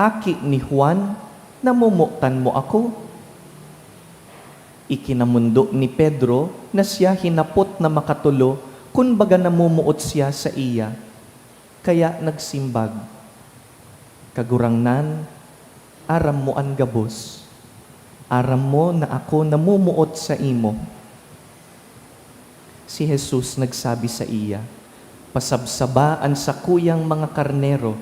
aki ni Juan, namumutan mo ako? Ikinamundo ni Pedro na siya hinapot na makatulo, kung baga namumuot siya sa iya. Kaya nagsimbag, kagurangnan, aram mo an gabos, aram mo na ako namumuot sa imo. Si Jesus nagsabi sa iya, pasabsabaan sa kuyang mga karnero.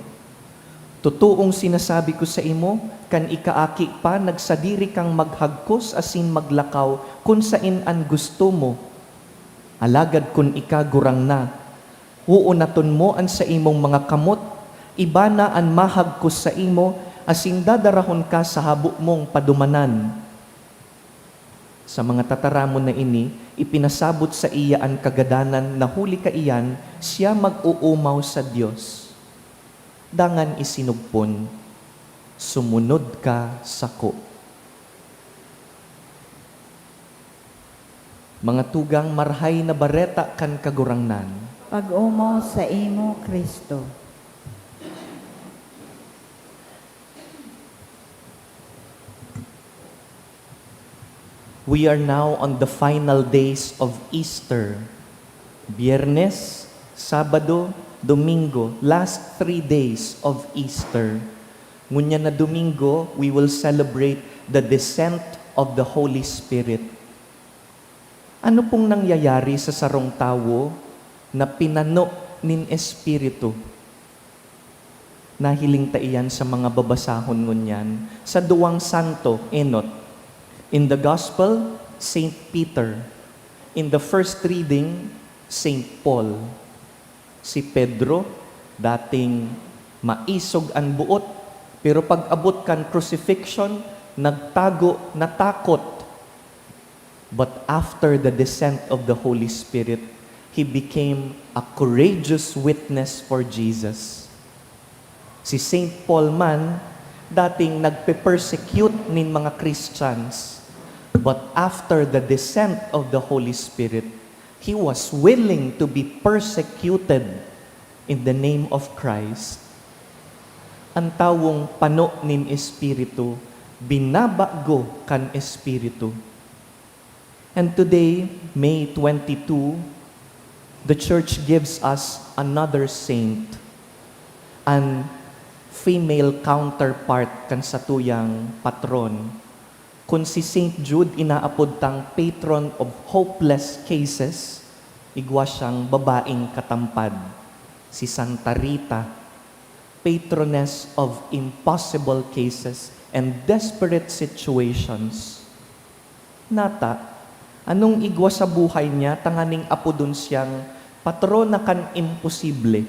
Totoong sinasabi ko sa imo, kan ikaaki pa, nagsadiri kang maghagkos asin maglakaw, kung sain an gusto mo. Alagad kun ika gurang na, uunaton mo an sa imong mga kamot, iba na an mahagkos sa imo, asin dadarahon ka sa habo mong padumanan. Sa mga tataramon na ini, ipinasabot sa iya ang kagadanan na huli ka iyan, siya mag-uumaw sa Diyos. Dangan isinugpon, sumunod ka sako. Mga tugang marhay na bareta kan kagurangnan. Pag-umaw sa imo, Kristo. We are now on the final days of Easter. Biyernes, Sabado, Domingo, last 3 days of Easter. Ngunya na Domingo, we will celebrate the descent of the Holy Spirit. Ano pong nangyayari sa sarong tawo na pinano nin Espiritu? Nahiling ta iyan sa mga babasahon ngunyan. Sa duwang santo, enot. In the Gospel, Saint Peter. In the first reading, Saint Paul. Si Pedro, dating maisog ang buot, pero pag abot kan crucifixion, nagtago, natakot. But after the descent of the Holy Spirit, he became a courageous witness for Jesus. Si Saint Paul man, dating nagpe-persecute nin mga Christians, but after the descent of the Holy Spirit, he was willing to be persecuted in the name of Christ. Ang tawong pano nin Espiritu, binabago kan Espiritu. And today, May 22, the Church gives us another saint, an female counterpart kan sa tuyang patron. Kung si Saint Jude inaapod tang patron of hopeless cases, igwa siyang babaeng katampad. Si Santa Rita, patroness of impossible cases and desperate situations. Nata, anong igwa sa buhay niya, tanganing apodon siyang patrona kan imposible.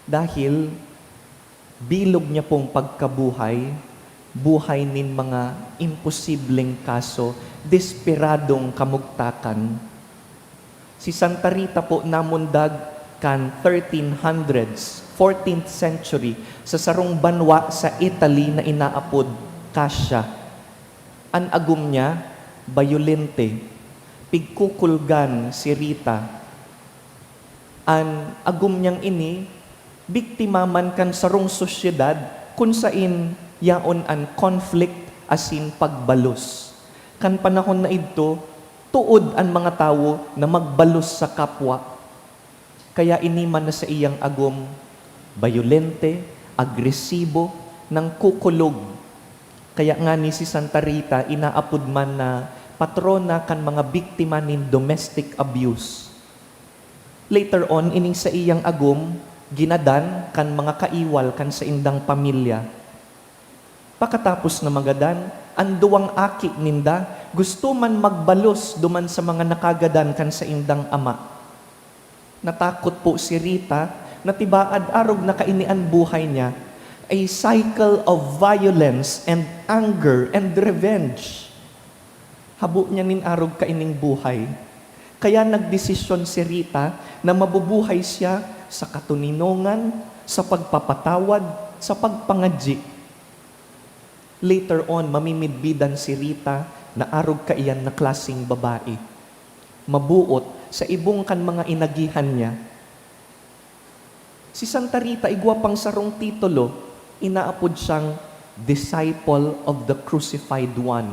Dahil bilog niya pong pagkabuhay, buhay nin mga imposibleng kaso, desperadong kamugtakan. Si Santa Rita po namundag kan 1300s, 14th century, sa sarong banwa sa Italy na inaapod Cassia. An agum niya, bayolente, pigkukulgan si Rita. An agum niyang ini, biktima man kan sarong sosyedad, kung sain yaon an conflict asin pagbalos. Kan panahon na ito, tuod ang mga tao na magbalos sa kapwa. Kaya iniman na sa iyang agom, bayolente, agresibo, nang kukulog. Kaya nga ni si Santa Rita, inaapod man na patrona kan mga biktima nin domestic abuse. Later on, ining sa iyang agom, ginadan kan mga kaiwal kan sa indang pamilya. Pakatapos na magadan, ang duwang aki ninda, gusto man magbalos duman sa mga nakagadan kan sa indang ama. Natakot po si Rita, na tibaad arog na kainian buhay niya, a cycle of violence and anger and revenge. Habo niya nin arog kaining buhay. Kaya nagdesisyon si Rita na mabubuhay siya sa katuninongan, sa pagpapatawad, sa pagpangadji. Later on, mamimidbidan si Rita na arog kaiyan na klasing babae. Mabuot sa ibong kan mga inagihan niya. Si Santa Rita, igwa pang sarong titulo, inaapod siyang disciple of the crucified one.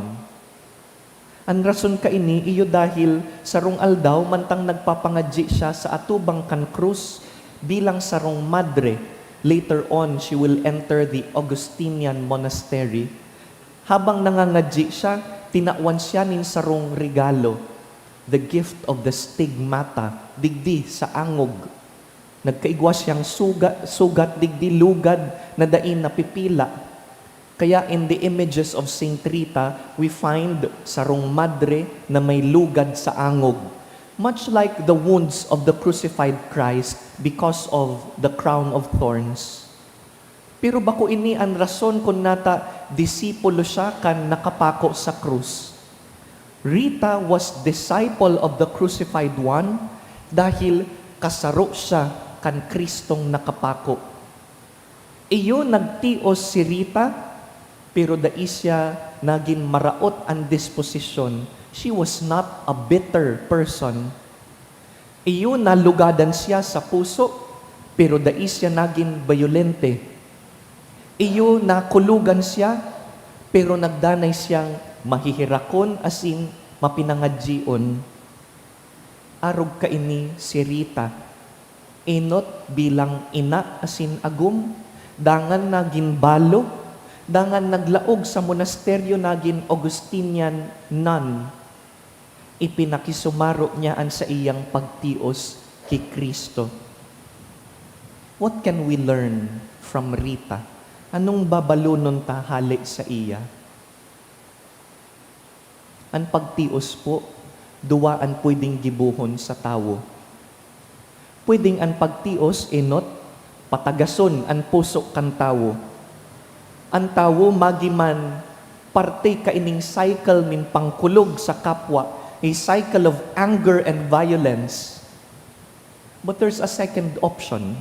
Ang rason ka ini, iyo dahil sarong aldaw, mantang nagpapangadji siya sa atubang kan krus bilang sarong madre. Later on, she will enter the Augustinian monastery. Habang nangangadji siya, tinawan siya nin sarong regalo, the gift of the stigmata, digdi sa angog. Nagkaigwa siyang sugat digdi lugad na dain na pipila. Kaya in the images of Saint Rita, we find sarong madre na may lugad sa angog. Much like the wounds of the crucified Christ because of the crown of thorns. Pero bako ini ang rason kung nata disipulo siya kan nakapako sa krus. Rita was disciple of the crucified one dahil kasaro siya kan Kristong nakapako. Iyo nagtios si Rita, pero dai siya naging maraot ang disposisyon. She was not a bitter person. Iyo nalugadan siya sa puso, pero dai siya naging bayolente. Iyo nakulugan siya, pero nagdanay siyang mahihirakon asin mapinangadjion. Arog kaini si Rita, enot bilang ina asin agum, dangan naging balo, dangan naglaog sa monasteryo naging Augustinian nun. Ipinakisumaro niyaan sa iyang pagtios kay Kristo. What can we learn from Rita? Anong babalunon ta hali sa iya? Ang pagtios po, duwaan pwedeng gibuhon sa tawo. Pwedeng ang pagtios, enot, patagason ang puso kan tawo. Ang tawo magiman parte kaining cycle min pangkulog sa kapwa, a cycle of anger and violence. But there's a second option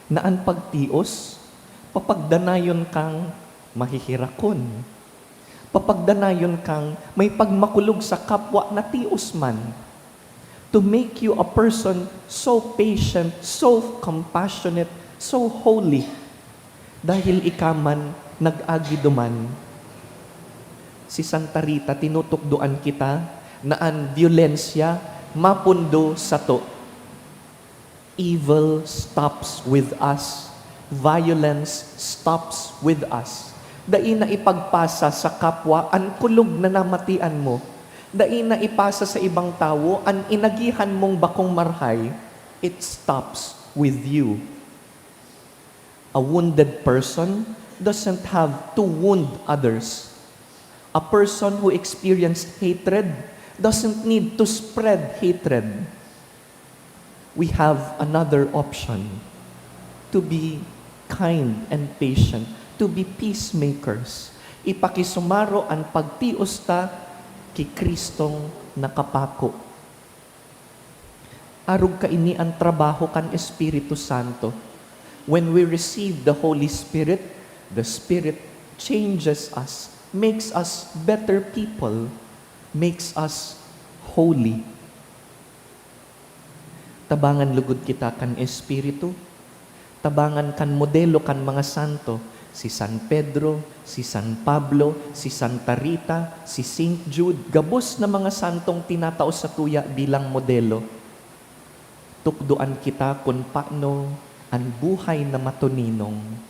na ang pagtios, papagdanayon kang mahihirakon. Papagdanayon kang may pagmakulog sa kapwa na tios man. To make you a person so patient, so compassionate, so holy, dahil ikaman nag-agi duman. Si Santa Rita, tinutukdoan kita na ang violensya mapundo sa to. Evil stops with us. Violence stops with us. Dai na ipagpasa sa kapwa, ang kulog na namatian mo. Dai na ipasa sa ibang tao, ang inagihan mong bakong marhay, it stops with you. A wounded person doesn't have to wound others. A person who experienced hatred doesn't need to spread hatred. We have another option, to be kind and patient, to be peacemakers. Ipakisumaro ang pagtios ta kay Kristong nakapako. Arog kaini ang trabaho kan Espiritu Santo. When we receive the Holy Spirit, the Spirit changes us, makes us better people, makes us holy. Tabangan lugod kita kan Espiritu, tabangan kan modelo kan mga santo, si San Pedro, si San Pablo, si Santa Rita, si Saint Jude, gabos na mga santong tinatao sa tuya bilang modelo. Tukduan kita kung paano ang buhay na matuninong.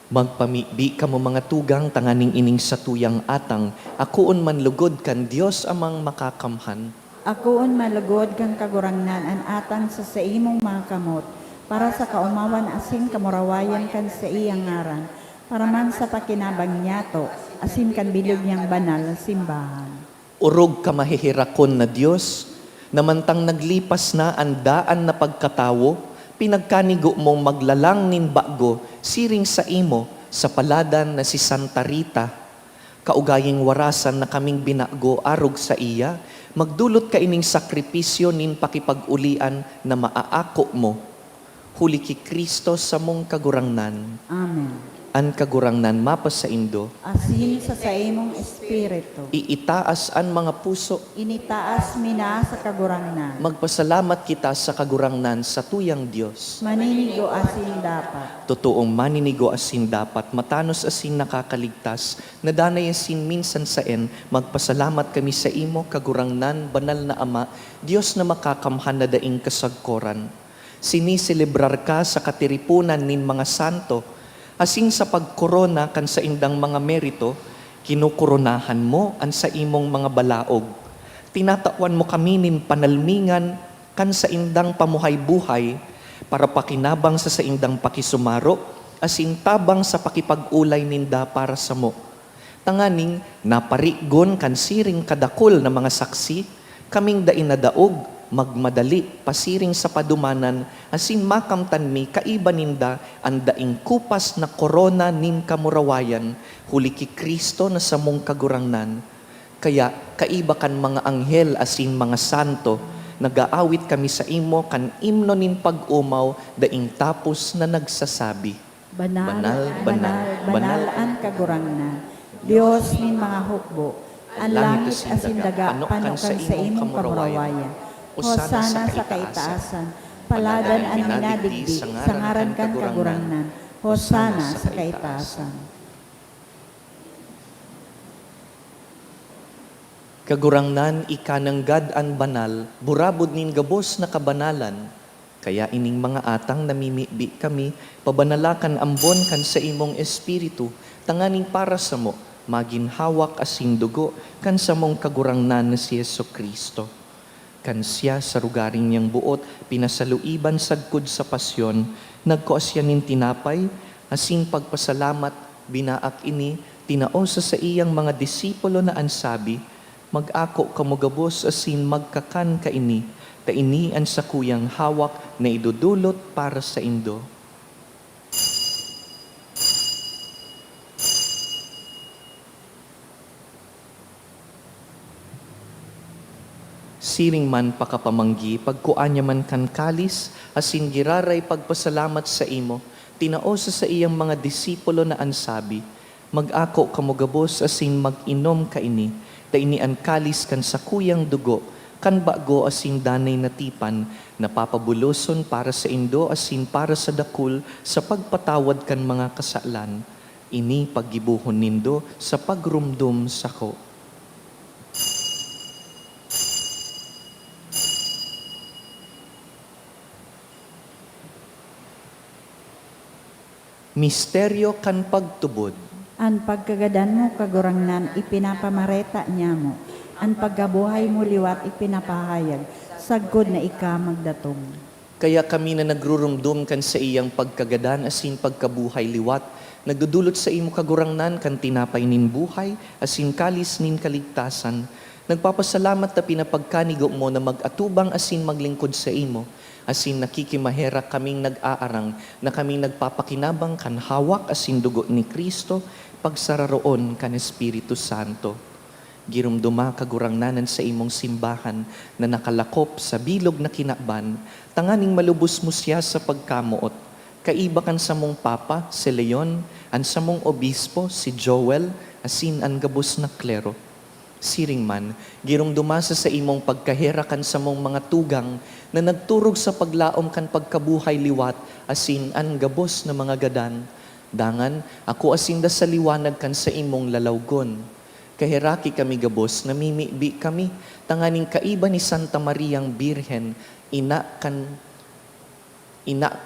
Magpamibi ka mo mga tugang tanganing ining sa tuyang atang, akuon man lugod kan Dios amang makakamhan. Akoon malugod kang kagurangnan an atan sa imong mga kamot, para sa kaumawan asin kamurawayan kan sa iyang ngaran, para man sa pakinabang niyato, asin kan bilog niyang banal na simbahan. Urog ka mahihirakon na Dios, namantang naglipas na ang daan na pagkatawo, pinagkanigo mong maglalang nin bago, siring sa imo, sa paladan na si Santa Rita. Kaugaying warasan na kaming binago arog sa iya, magdulot ka ining sakripisyo nin pakipag-ulian na maaako mo. Huli ki Kristo sa mong kagurangnan. Amen. An kagurangnan mapas sa Indo, Asin sa imong espiritu, iitaas an mga puso. initaas mina sa kagurangnan. Magpasalamat kita sa kagurangnan sa tuyang Diyos. Maninigo asin dapat. Totoong maninigo asin dapat, matanos asin nakakaligtas, nadanay asin minsan saen, magpasalamat kami sa imo, kagurangnan, banal na Ama, Diyos na makakamhan na daing kasagkoran. Siniselebrar ka sa katiripunan nin mga santo, asing sa pagkorona kan sa indang mga merito, kinukoronahan mo ang sa imong mga balaog. Tinatawan mo kami nin panalmingan kan sa indang pamuhay-buhay, para pakinabang sa indang pakisumaro, asin tabang sa pakipag-ulay ninda para sa mo. Tanganing naparigon kan siring kadakol na mga saksi, kaming dainadaog, magmadali, pasiring sa padumanan, asin makamtan mi, kaiba ninda, ang daing kupas na korona nin kamurawayan, huli ki Kristo na sa mong kagurangnan. Kaya, kaiba kan mga anghel, asin mga santo, nagaawit kami sa imo, kan imno nin pag-umaw, daing tapos na nagsasabi. Banal, Banal, banal, banal, banal, banal ang kagurangnan. Diyos nin mga hukbo, ang langit asin daga, panukan sa imong kamurawayan. Hosana sa kaitaasan, paladan ang minadigdi, sa ngaran kan kagurangnan. Hosana sa kaitaasan. Kagurangnan ikanang gad an banal, burabod nin gabos na kabanalan. Kaya ining mga atang namimibi kami, pabanalakan ambon kan sa imong espiritu, tanganing para sa mo, maginhawak asin dugo, kan sa mong kagurangnan na si Jesucristo. Kan siya sa rugaring niyang buot, pinasaluiban sagkod sa pasyon, nagkoasya nin tinapay, asin pagpasalamat, binaak ini, tinaosa sa iyang mga disipulo na ansabi, mag-ako kamugabos asin magkakan ka ini, ta ini ang sakuyang hawak na idudulot para sa Indo. Siring man pakapamanggi, pagkuanya man kan kalis, asin giraray pagpasalamat sa imo, tinaosa sa iyang mga disipulo na ansabi, mag-ako kamugabos asin mag-inom ka ini, ta ini ang kalis kan sakuyang dugo, kan bago asin danay na tipan, napapabuloson para sa Indo asin para sa dakul, sa pagpatawad kan mga kasalan. Ini paggibuhon nindo sa pagrumdum sako. Misteryo kan pagtubod. Ang pagkagadan mo kagurangnan, ipinapamareta niya mo. Ang pagkabuhay mo liwat, ipinapahayag. Sagod na ika magdatong. Kaya kami na nagrurumdum kan sa iyang pagkagadan asin pagkabuhay liwat, nagdudulot sa imo kagurangnan kan tinapay nin buhay, asin kalis nin kaligtasan. Nagpapasalamat na pinapagkanigo mo na mag-atubang asin maglingkod sa imo, asin nakikimahera kaming nag-aarang, na kaming nagpapakinabang kan hawak asin dugo ni Kristo, pagsararoon kan Espiritu Santo. Girumduma kagurangnanan sa imong simbahan na nakalakop sa bilog na kinaban, tanganing malubos mo siya sa pagkamuot. Kaiba kan sa mong Papa, si Leon, an sa mong Obispo, si Joel, asin an gabos na klero. Siring man, girumduma sa imong pagkaherakan sa mong mga tugang na nagturog sa paglaom kan pagkabuhay liwat, asin an gabos na mga gadan. Dangan, ako asinda sa liwanag kan sa imong lalawgon. Kahiraki kami gabos, namimibi kami, tanganing kaiba ni Santa Mariang Birhen, ina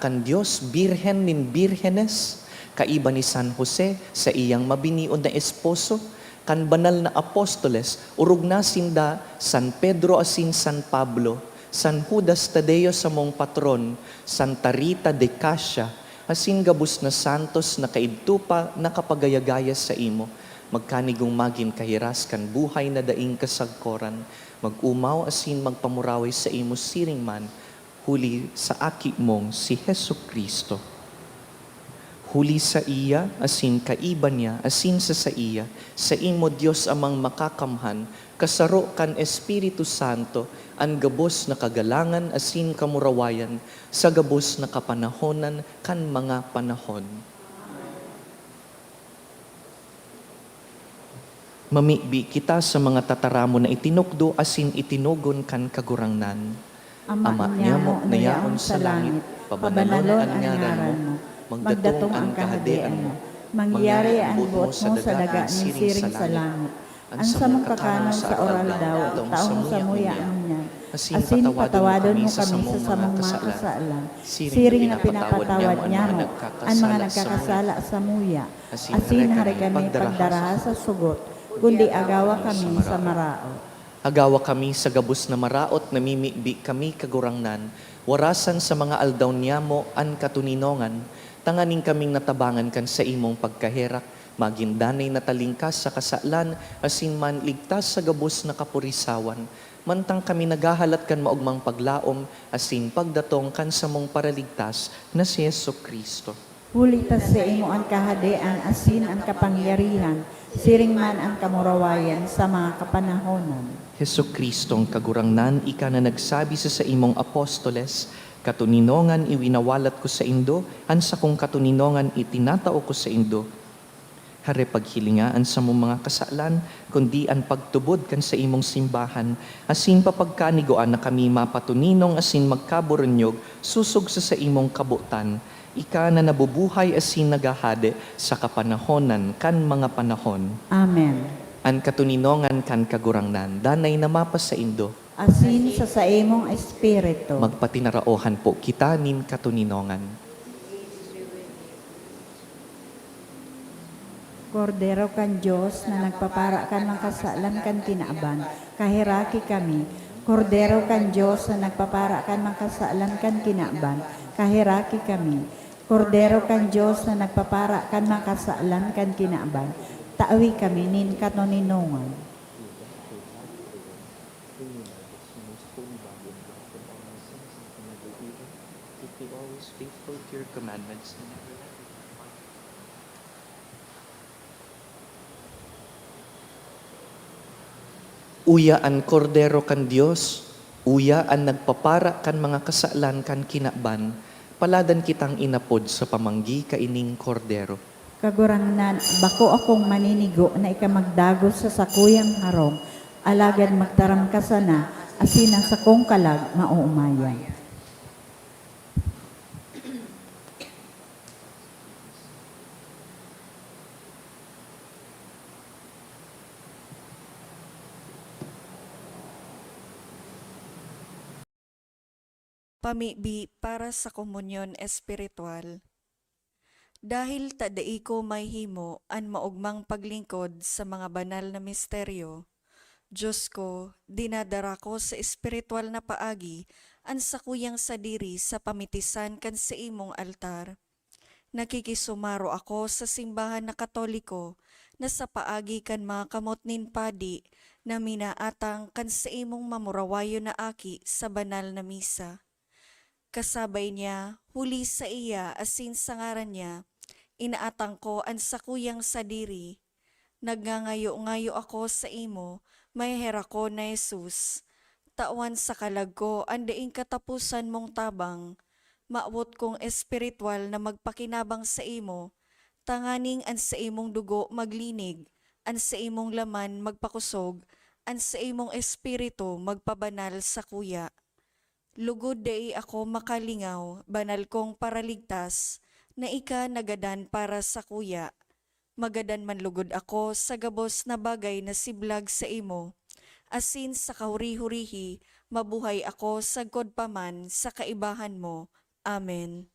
kan Diyos, Birhen nin Birhenes, kaiba ni San Jose, sa iyang mabinion na esposo, kan banal na apostoles, urog na sinda, San Pedro asin San Pablo, San Judas Tadeo sa mong patron, Santa Rita de Cassia, asin gabus na santos na kaidtupa na kapagayagaya sa imo, magkanigong magin kahiras kan buhay na daing kasagkoran, magumaw asin magpamuraway sa imo siring man, huli sa aki mong si Hesu Kristo. Huli sa iya, asin kaiba niya, asin sa iya, sa imo Diyos amang makakamhan, kasaro kan Espiritu Santo, ang gabos na kagalangan, asin kamurawayan, sa gabos na kapanahonan, kan mga panahon. Mamibi kita sa mga tataramo na itinukdo, asin itinugon kan kagurangnan. Ama niya mo nayaon sa langit, pabanalon ang ngaran mo, magdatong ang kahadian mo, mangyari ang buot mo sa daga ni siring sa langit. Ang samong kakanon sa oral daw, taong sa muya niya, asin patawadon mo kami sa samong mga kasalan, siring na pinapatawad niya mo, ang mga nagkakasala sa muya, asin hari kami pagdaraha sa sugot, kundi agawa kami sa marao. Agawa kami sa gabos na maraot, namimibi kami kagurangnan, warasan sa mga aldaw niya mo an katuninongan, tanganing kaming natabangan kan sa imong pagkaherak, magindanay na talingkas sa kasalan, asin man ligtas sa gabos na kapurisawan, mantang kami nagahalat kan maugmang paglaom, asin pagdatong kan sa mong paraligtas na si Yesu Kristo. Hulitas sa imo ang kahadian, asin ang kapangyarihan, siring man ang kamurawayan sa mga kapanahonan. Hesu Kristong kagurangnan, ika na nagsabi sa imong apostoles, katuninongan iwinawalat ko sa indo, ansa kong katuninongan itinatao ko sa indo. Hare paghilingaan sa mong mga kasalan, kundi ang pagtubod kan sa imong simbahan, asin papagkanigoan na kami mapatuninong asin magkaburonyog, susog sa imong kabutan, ika na nabubuhay asin nagahade sa kapanahonan kan mga panahon. Amen. An katuninongan kan kagurangnan, danay na mapas sa indo. Asin sa imong espiritu. Magpatinaraohan po kita nin katuninongan. Kordero kan Diyos na nagpapara kan ng kasalan kan tinaaban, kahiraki kami. Kordero kan Diyos na nagpapara kan ng kasalan kan tinaaban, kahiraki kami. Kordero kan Diyos na nagpapara kan ng kasalan kan tinaaban, taawi kami nin katuninongan. Be always faithful to your commandments. Uya an kordero kan Dios, uya an nagpapara kan mga kasalan kan kinaban, paladan kitang inapod sa pamanggi kaining kordero. Kagurangnan, bako akong maninigo na ikamagdagos sa sakuyang harong, alagad magtaram ka sana, asin ang sakong kalag mauumayan. Pamibi para sa komunyon espiritual. Dahil tadai ko may himo an maugmang paglingkod sa mga banal na misteryo, Diyos ko, dinadara ko sa espiritual na paagi an sakuyang sadiri sa pamitisan kan sa imong altar. Nakikisumaro ako sa simbahan na Katoliko na sa paagi kan mga kamot nin padi na minaatang kan sa imong mamurawayo na aki sa banal na misa. Kasabay niya, huli sa iya asin sa ngaran niya, inaatang ko ang sakuyang sadiri. Nagngangayo-ngayo ako sa imo, may hera ko na Jesus. Tawan sa kalag ko, andaing katapusan mong tabang. Maawot kong espiritual na magpakinabang sa imo, tanganing an sa imong dugo maglinig, an sa imong laman magpakusog, an sa imong espiritu magpabanal sa kuya. Lugod dai ako makalingaw, banal kong paraligtas, na ika nagadan para sa kuya. Magadan man lugod ako sa gabos na bagay na siblag sa imo, asin sa kahuri-hurihi, mabuhay ako sagkod paman sa kaibahan mo. Amen.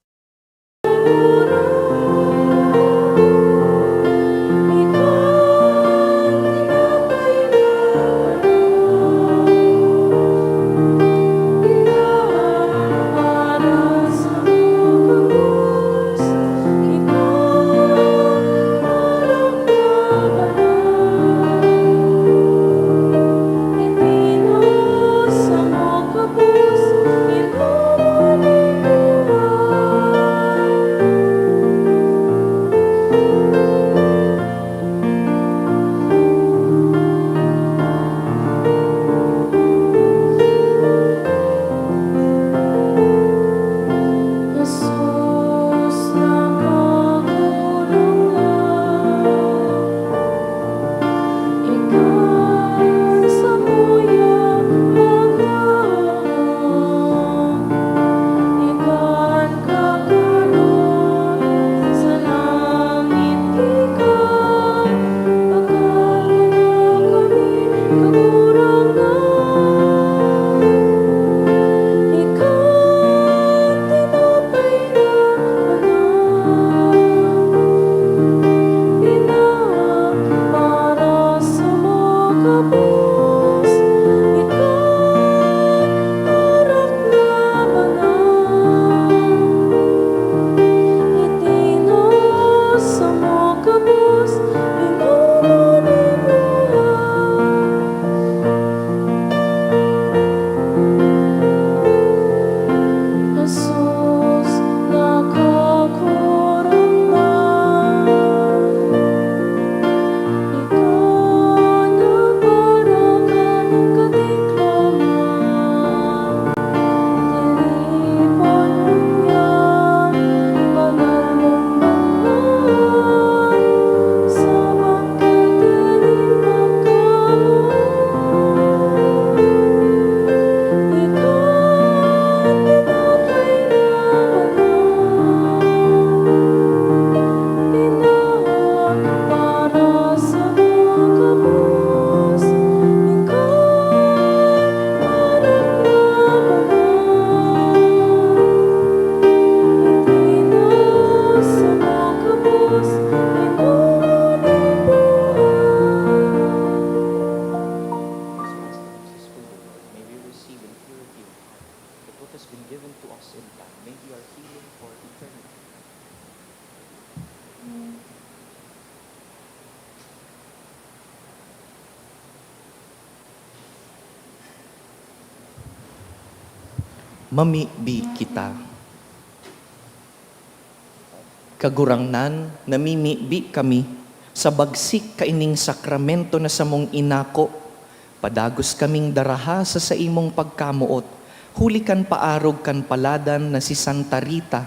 May we receive in purity of heart that what has been given to us in God may be our healing for eternity. Mamibi kita. Kagurangnan, namimibi kami sa bagsik kaining sakramento na samong inako. Padagos kaming daraha sa imong pagkamuot. Huli kan paarog kan paladan na si Santa Rita.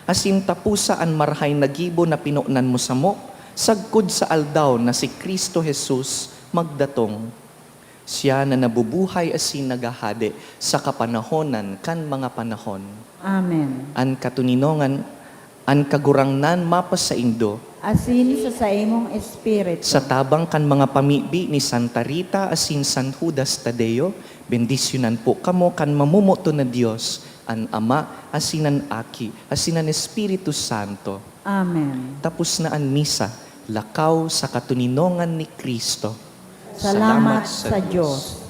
Asin tapusaan marhay nagibo na pinunan mo sa mo. Sagkod sa aldaw na si Kristo Jesus magdatong. Siya na nabubuhay asin nagahade sa kapanahonan kan mga panahon. Amen. An katuninongan, an kagurangnan mapas sa indo, Asin sa imong espiritu. sa tabang kan mga pamibi ni Santa Rita asin San Judas Tadeo, bendisyonan po kamo kan mamumuto na Dios, an Ama asin an Aki, asin an Espiritu Santo. Amen. Tapos na an misa, lakaw sa katuninongan ni Kristo. Salamat sa Diyos.